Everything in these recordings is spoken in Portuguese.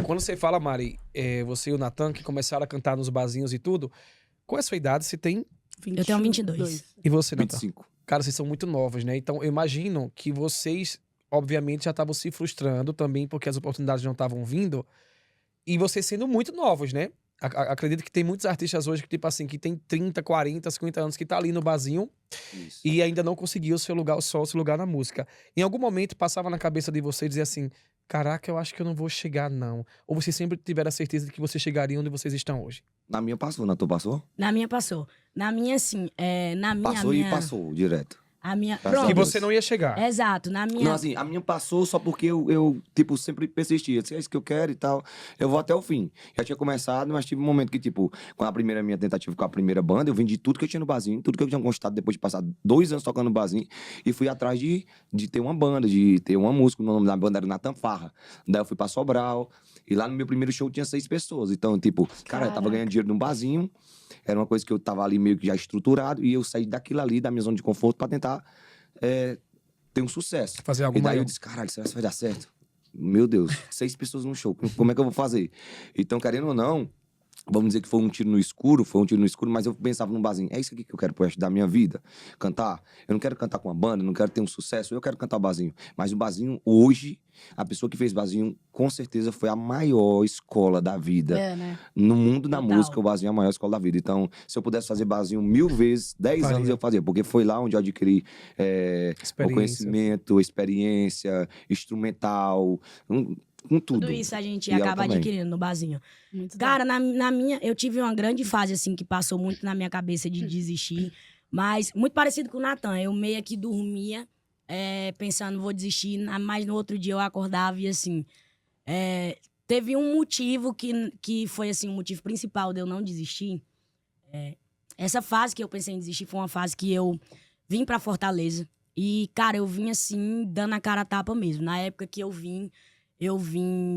Quando você fala, Mari, você e o Natan, que começaram a cantar nos barzinhos e tudo, qual é a sua idade? Você tem... Eu tenho 22. E você, Natan? 25. Cara, vocês são muito novos, né? Então, eu imagino que vocês, obviamente, já estavam se frustrando também, porque as oportunidades não estavam vindo. E vocês sendo muito novos, né? Acredito que tem muitos artistas hoje que, tipo assim, que tem 30, 40, 50 anos, que tá ali no barzinho Isso. e ainda não conseguiu o seu lugar na música. Em algum momento passava na cabeça de vocês dizer assim, caraca, eu acho que eu não vou chegar, não. Ou vocês sempre tiveram a certeza de que vocês chegariam onde vocês estão hoje? Na minha passou, na tua passou? Na minha passou. Na minha, assim, na minha... Passou e passou direto. A minha... Graças a Que Pronto. você não ia chegar. Exato, na minha... Não, assim, a minha passou só porque eu tipo, sempre persistia. Se é isso que eu quero e tal, eu vou até o fim. Já tinha começado, mas tive um momento que, tipo, com a primeira minha tentativa com a primeira banda, eu vendi tudo que eu tinha no barzinho, tudo que eu tinha conquistado depois de passar 2 anos tocando no barzinho, e fui atrás de ter uma banda, de ter uma música. O nome da banda era Natan Farra. Daí eu fui pra Sobral, e lá no meu primeiro show tinha 6 pessoas. Então, tipo, cara, eu tava ganhando dinheiro num barzinho, era uma coisa que eu tava ali meio que já estruturado, e eu saí daquilo ali, da minha zona de conforto, pra tentar ter um sucesso. Fazer algo E daí maior. eu disse, caralho, será que vai dar certo? Meu Deus, 6 pessoas no show, como é que eu vou fazer? Então, querendo ou não, vamos dizer que foi um tiro no escuro, mas eu pensava num barzinho, é isso aqui que eu quero pro resto da minha vida, cantar. Eu não quero cantar com uma banda, não quero ter um sucesso, eu quero cantar o barzinho. Mas o barzinho, hoje, a pessoa que fez barzinho, com certeza foi a maior escola da vida. né? No mundo da Total. música, o barzinho é a maior escola da vida. Então, se eu pudesse fazer barzinho 1000 vezes, 10 Faria. anos eu fazia. Porque foi lá onde eu adquiri o Experiência. conhecimento, experiência, instrumental, com tudo. Tudo isso a gente E ela acaba também. adquirindo no barzinho. Muito Cara, na minha... Eu tive uma grande fase, assim, que passou muito na minha cabeça de desistir. Mas, muito parecido com o Natan. Eu meio que dormia pensando, vou desistir. Mas no outro dia eu acordava e, assim... teve um motivo que foi, assim, o motivo principal de eu não desistir. Essa fase que eu pensei em desistir foi uma fase que eu vim pra Fortaleza. E, cara, eu vim, assim, dando a cara a tapa mesmo. Na época que eu vim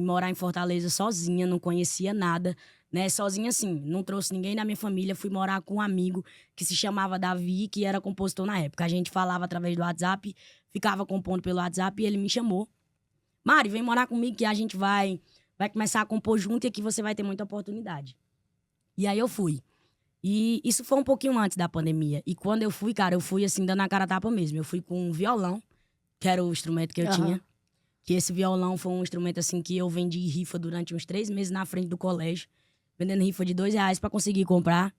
morar em Fortaleza sozinha, não conhecia nada, né? Sozinha, assim, não trouxe ninguém da minha família. Fui morar com um amigo que se chamava Davi, que era compositor na época. A gente falava através do WhatsApp, ficava compondo pelo WhatsApp e ele me chamou. Mari, vem morar comigo que a gente vai começar a compor junto e aqui você vai ter muita oportunidade. E aí eu fui. E isso foi um pouquinho antes da pandemia. E quando eu fui, cara, eu fui assim, dando a cara a tapa mesmo. Eu fui com um violão, que era o instrumento que eu tinha. Que esse violão foi um instrumento assim que eu vendi rifa durante uns 3 meses na frente do colégio. Vendendo rifa de R$2 pra conseguir comprar.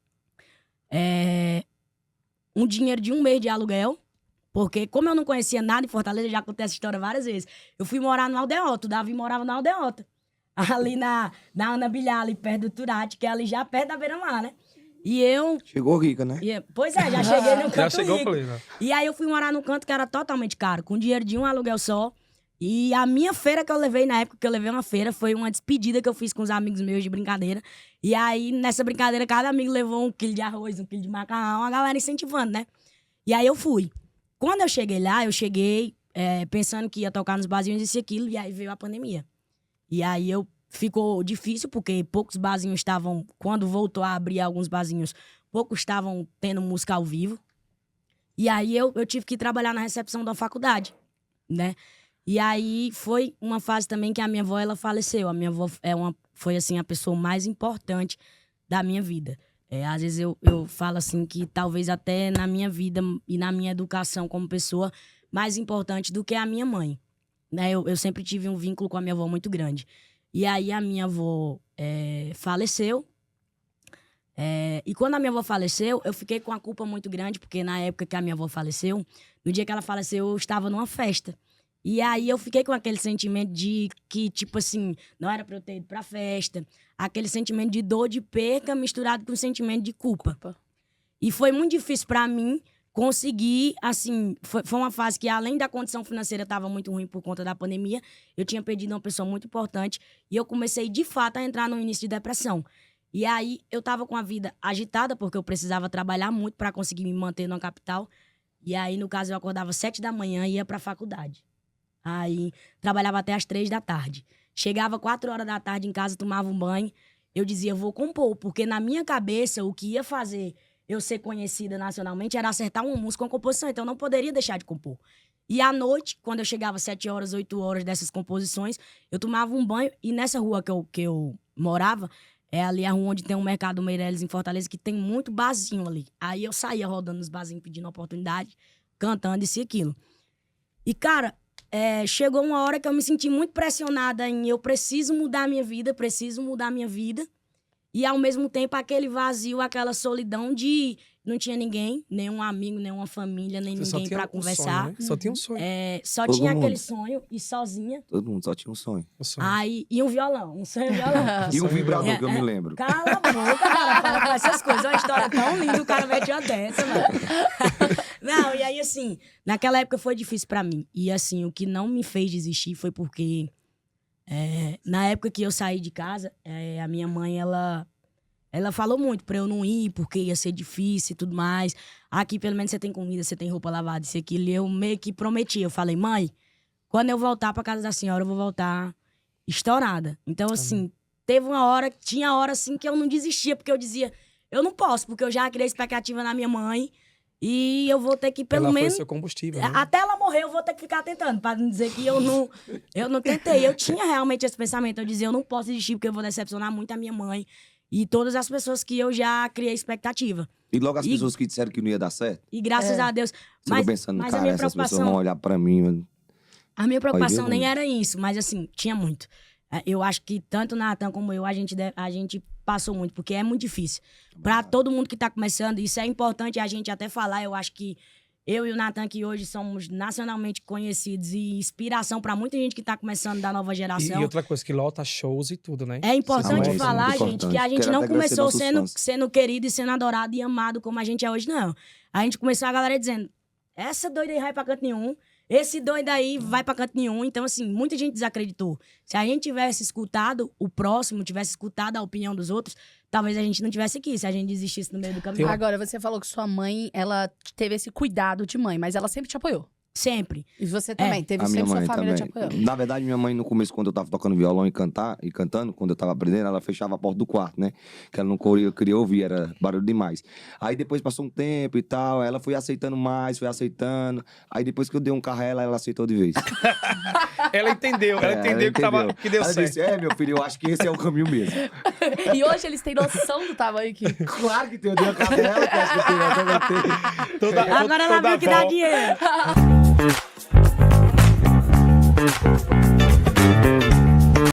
Um dinheiro de 1 mês de aluguel. Porque como eu não conhecia nada em Fortaleza, já contei essa história várias vezes. Eu fui morar no Aldeota. O Davi morava no Aldeota. Ali na Ana Bilhar, ali perto do Turati, que é ali já perto da beira-mar, né? E eu... Chegou rica, né? Pois é, já cheguei no canto Já chegou rico. plena. E aí eu fui morar num canto que era totalmente caro, com dinheiro de um aluguel só. E a minha feira que eu levei, na época que eu levei uma feira, foi uma despedida que eu fiz com os amigos meus de brincadeira. E aí, nessa brincadeira, cada amigo levou 1 quilo de arroz, 1 quilo de macarrão, a galera incentivando, né? E aí eu fui. Quando eu cheguei lá, pensando que ia tocar nos barzinhos isso e aquilo, e aí veio a pandemia. E aí ficou difícil, porque poucos barzinhos estavam, quando voltou a abrir alguns barzinhos, poucos estavam tendo música ao vivo. E aí eu tive que trabalhar na recepção da faculdade, né? E aí foi uma fase também que a minha avó, ela faleceu. A minha avó foi, assim, a pessoa mais importante da minha vida. Às vezes eu falo, assim, que talvez até na minha vida e na minha educação como pessoa, mais importante do que a minha mãe, né? Eu sempre tive um vínculo com a minha avó muito grande. E aí a minha avó faleceu. E quando a minha avó faleceu, eu fiquei com a culpa muito grande, porque na época que a minha avó faleceu, no dia que ela faleceu, eu estava numa festa. E aí eu fiquei com aquele sentimento de que, tipo assim, não era pra eu ter ido pra festa. Aquele sentimento de dor, de perca, misturado com o sentimento de culpa. E foi muito difícil pra mim conseguir, assim... Foi uma fase que, além da condição financeira estava muito ruim por conta da pandemia, eu tinha perdido uma pessoa muito importante. E eu comecei, de fato, a entrar no início de depressão. E aí eu tava com a vida agitada, porque eu precisava trabalhar muito pra conseguir me manter na capital. E aí, no caso, eu acordava 7 da manhã e ia pra faculdade. Aí, trabalhava até às 3 da tarde. Chegava 4 horas da tarde em casa, tomava um banho. Eu dizia, vou compor. Porque na minha cabeça, o que ia fazer eu ser conhecida nacionalmente era acertar uma música, uma composição. Então, eu não poderia deixar de compor. E à noite, quando eu chegava 7 horas, 8 horas dessas composições, eu tomava um banho. E nessa rua que eu morava, é ali a rua onde tem um mercado Meireles em Fortaleza, que tem muito barzinho ali. Aí eu saía rodando nos barzinhos pedindo oportunidade, cantando isso e aquilo. E, cara, chegou uma hora que eu me senti muito pressionada em eu preciso mudar a minha vida, preciso mudar a minha vida. E, ao mesmo tempo, aquele vazio, aquela solidão de não tinha ninguém, nenhum amigo, nenhuma família, nem Você ninguém pra conversar. Sonho, né? Só tinha um sonho. Só Todo tinha mundo. aquele sonho e sozinha. Todo mundo só tinha um sonho. Um sonho. Aí, e um violão, um sonho violão. E um vibrador, que eu me lembro. Cala a boca, cara, fala com essas coisas. Uma história tão linda, o cara mete uma dessa, mano. Não, e aí, assim, naquela época foi difícil pra mim. E, assim, o que não me fez desistir foi porque, na época que eu saí de casa, a minha mãe, ela falou muito pra eu não ir, porque ia ser difícil e tudo mais. Aqui, pelo menos, você tem comida, você tem roupa lavada, isso e aquilo. E eu meio que prometi. Eu falei, mãe, quando eu voltar pra casa da senhora, eu vou voltar estourada. Então, assim, tinha hora, assim, que eu não desistia, porque eu dizia, eu não posso, porque eu já criei expectativa na minha mãe e eu vou ter que, pelo Ela menos... foi seu combustível, né? Até ela morrer, eu vou ter que ficar tentando, pra não dizer que eu não tentei. Eu tinha realmente esse pensamento. Eu dizia, eu não posso desistir, porque eu vou decepcionar muito a minha mãe e todas as pessoas que eu já criei expectativa. E logo as pessoas que disseram que não ia dar certo. E graças a Deus... Você ficou pensando, mas a cara, minha essas pessoas preocupação... vão olhar pra mim, mano. A minha preocupação Vai ver, nem mano. era isso, mas assim, tinha muito. Eu acho que tanto o Natan como eu, a gente passou muito, porque é muito difícil. Pra todo mundo que tá começando, isso é importante a gente até falar. Eu acho que eu e o Natan, que hoje somos nacionalmente conhecidos e inspiração pra muita gente que tá começando da nova geração. E outra coisa, que lota shows e tudo, né? É importante Isso é falar, muito gente, que a importante. gente Quero não até agradecer começou nossos fãs. sendo querido e sendo adorado e amado como a gente é hoje, não. A gente começou a galera dizendo, essa doida aí vai pra canto nenhum, esse doido aí vai pra canto nenhum. Então, assim, muita gente desacreditou. Se a gente tivesse escutado o próximo, tivesse escutado a opinião dos outros, talvez a gente não tivesse aqui, se a gente desistisse no meio do caminho. Agora, você falou que sua mãe, ela teve esse cuidado de mãe, mas ela sempre te apoiou. Sempre. E você também, teve A minha sempre sua mãe família também. te apoiando. Na verdade, minha mãe, no começo, quando eu tava tocando violão e cantando, quando eu tava aprendendo, ela fechava a porta do quarto, né? Que ela não queria ouvir, era barulho demais. Aí depois passou um tempo e tal, ela foi aceitando mais, foi aceitando. Aí depois que eu dei um carro a ela, ela aceitou de vez. Ela entendeu, ela entendeu que deu ela certo. disse, meu filho, eu acho que esse é o caminho mesmo. E hoje eles têm noção do tamanho que... Claro que tem, eu dei um carro a ela, que eu acho que tem, até vai ter. Toda Agora ela toda viu que dá avó. dinheiro.